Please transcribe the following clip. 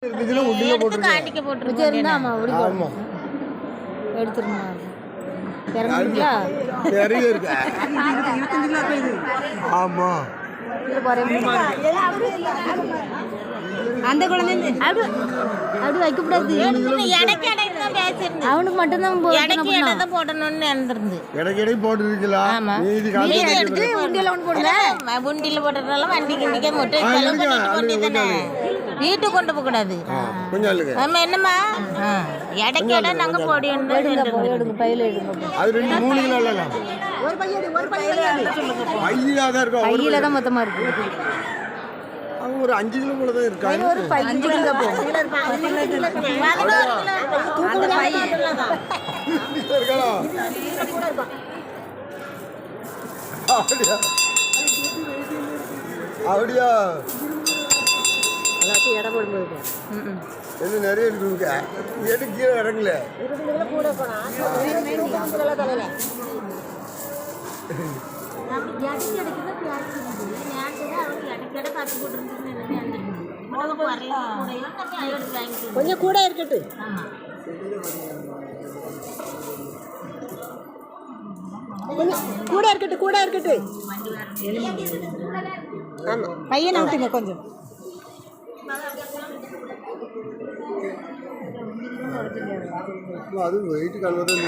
காட்டிக்க போட்டுருந்தா ஆமா எடுத்துருமா இறங்குங்களா நிறைய இருக்கு ஆமா அந்த குழந்தை அப்படி வைக்கக்கூடாது அவனுக்கு மட்டும்தான் போடணும்னு இருந்திருந்து இடைக்கிடை போட்டுருக்கலாம் உண்டியில போட்டதுனால வண்டிக்கு இன்னைக்கே மட்டும் செலவு பண்ணிட்டு போட்டிதானே வீட்டுக்கு கொண்டு போக கூடாது நம்ம என்னம்மா இடைக்கு இடம் நாங்க போடியோம் எடுங்க பையில எடுங்க அது 2-3 கிலோ இல்ல பையில தான் மொத்தமா இருக்கு ஒரு 5 கிலோ போல தான் இருக்கு ஒரு 5 கிலோ போகும் அந்த பை அப்படியா அதாச்சும் இடம் போடும்போது என்ன நிறைய இருக்குங்க எது கீழே இறங்கல கொஞ்சம் கூட இருக்கட்டு கூட இருக்கட்டு ஆமா பையனை விட்டுங்க கொஞ்சம் அது வெயிட் கலவரம்